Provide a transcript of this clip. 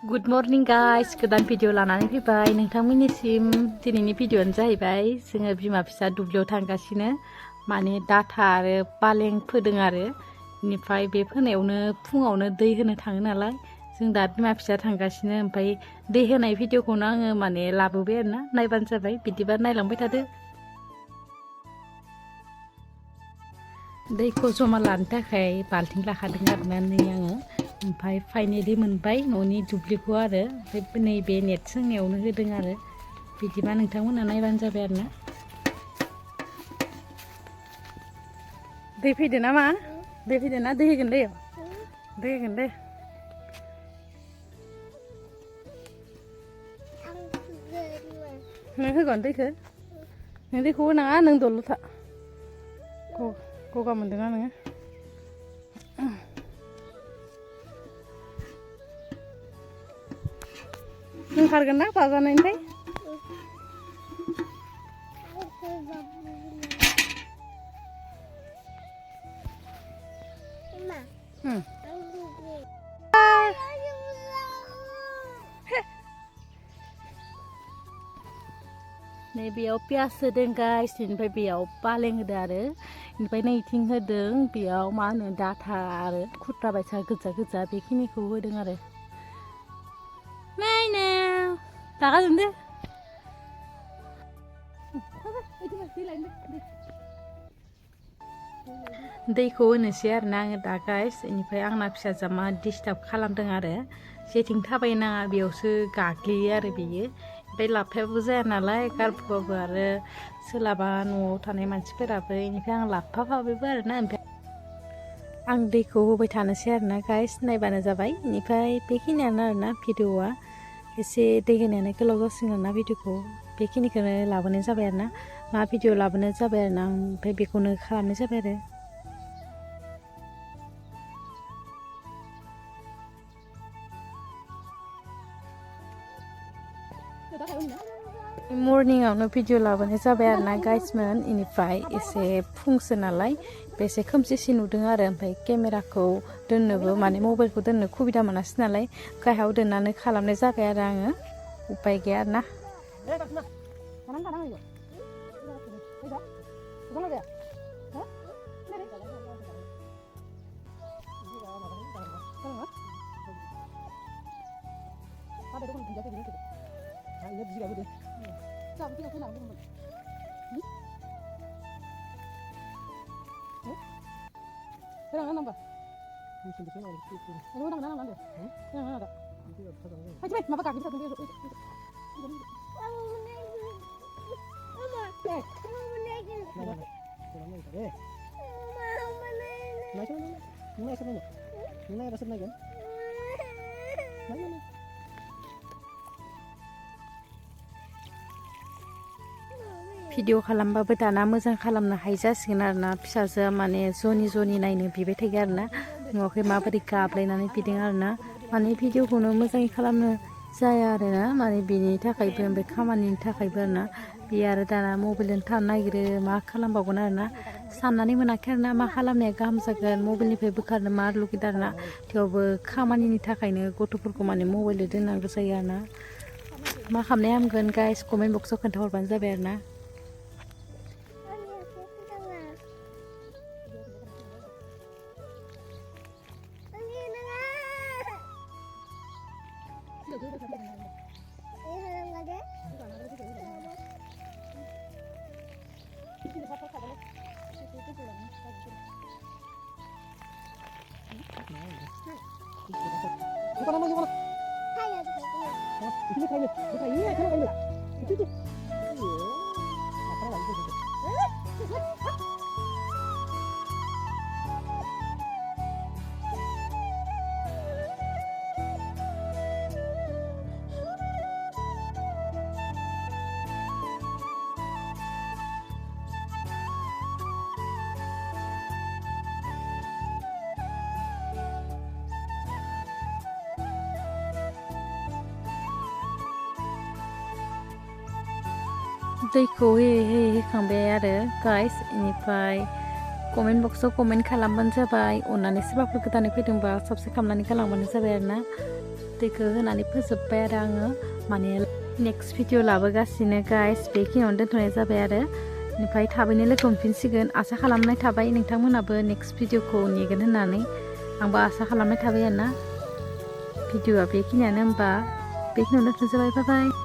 Good morning guys, गोदान video लानानै फैबाय नोंथांमोननिसिम। दिनैनि भिडिअआनो जाहैबाय जोङो बिमा फिसा दुब्लियाव थांगासिनो, माने डाटा आरो पालें फोदों आरो बेनिफ्राय बे फोनायावनो फुङावनो दै होनो थाङो नालाय जों दा बिमा फिसा थांगासिनो। ओमफ्राय दै होनाय भिडिअखौनो आङो माने लाबोबाय आरोना, नायबानो जाबाय। बिदिबा नायलांबाय थादो। दैखौ जमा लानो थाखाय बाल्थिं लाखादों आरोना नै आङो। ओमफ्राय फाइनेलि मोनबाय न'नि दुब्लिखौ आरो। ओमफ्राय नैबे नेट सोंनायावनो होदों आरो। बिदिबा नोंथांमोना नायबानो जाबाय आरोना। दै फैदो ना मा? दै फैदो ना? दै होगोन दै दै होगोन दे। नों होगोन दैखौ? नों दैखौ होनाङा, नों दलर था। गगा मोनदोंना नोङो? नों खारगोन ना बाजानायनिफ्राय? नै बेयाव पियास होदों गाइस, बेनिफ्राय बेयाव पालें होदों आरो बेनिफ्राय नैथिं होदों बेयाव मा होनो डाटा आरो खुट्रा बायसा गोजा गोजा बेखिनिखौ होदों आरो। नायनो रागा जोंदो। दैखौ होनोसै आरोना आङो दा गाइस। बेनिफ्राय आंना फिसाजोआ मा डिस्टार्ब खालामदों आरो, जेथिं थाबायनाङा बेयावसो गाग्लियो आरो बेयो। ओमफ्राय लाबफायाबो जाया नालाय, गारबोबाबो आरो सोलाबा न'आव थानाय मानसिफोराबो। बेनिफ्राय आं लाबफाफाबायबो आरोना। ओमफ्राय आं दैखौ होबाय थानोसै आरोना गाइस, नायबानो जाबाय। बेनिफ्राय बेखिनियानो आरोना भिडिअआ। एसे दै होनायानो गोलाव जासिगोन आरोना भिडिअखौ। बेखिनिखौनो लाबोनाय जाबाय आरोना, मा भिडिअ लाबोनाय जाबाय आरोना आं। ओमफ्राय बेखौनो खालामनाय जाबाय आरो। मर्निंआवनो भिडिअ लाबोनाय जाबाय आरोना गाइसमोन। बेनिफ्राय एसे फुंसो नालाय एसे खोमसिसि नुदों आरो। ओमफ्राय केमेराखौ दोननोबो माने मबाइलखौ दोननो खुबिदा मोनासै नालाय गाहायाव दोननानै खालामनाय जाबाय आरो आङो। उपाय गैया आरोना। भिडिअ खालामबाबो दाना मोजां खालामनो हायि जासिगोन आरोना। फिसाजोआ माने जनि जनि नायनो बिबाय थायो आरोना। नुवाखै माबोरै गाबलायनानै बिदों आरोना। माने भिडिअखौनो मोजाङै खालामनो जाया आरोना, माने बेनि थाखायबो ओमफ्राय खामानिनि थाखायबो आरोना। बे आरो दाना मबाइलजों थानो नागिरो, मा खालामबावगोन आरोना। साननानै मोनाखै आरोना मा खालामनाया गाहाम जागोन। मबाइलनिफ्राय बोखारनो मा लुगैदों आरोना। थेवबो खामानिनि थाखायनो गथ'फोरखौ माने मबाइलजों दोननांगौ जायो आरोना। मा खालामनाय हामगोन गाइस, कमेन्ट बक्सआव खोन्थाहरबानो जाबाय आरोना। दैखौ होयै होखांबाय आरो गाइस। बेनिफ्राय कमेन्ट बक्सआव कमेन्ट खालामबानो जाबाय। अननानै सोरबाफोर गोदानै फैदोंबा साबस्क्राइब खालामनानै गालांबानो जाबाय आरोना। दैखौ होनानै फोजोबबाय आरो आङो माने नेक्स्ट भिडिअ लाबोगासिनो गाइस बेखिनियावनो दोनथ'नाय जाबाय आरो ओमफ्राय थाबैनो लोगो मोनफिनसिगोन आसा खालामनाय थाबाय नोंथांमोनाबो नेक्स्ट भिडिअखौ नेगोन होननानै आंबो आसा खालामनाय थाबाय आरोना भिडिअआ बेखिनियानो होमबा बेखिनियावनो दोनथ'नाय जाबाय बाय बाय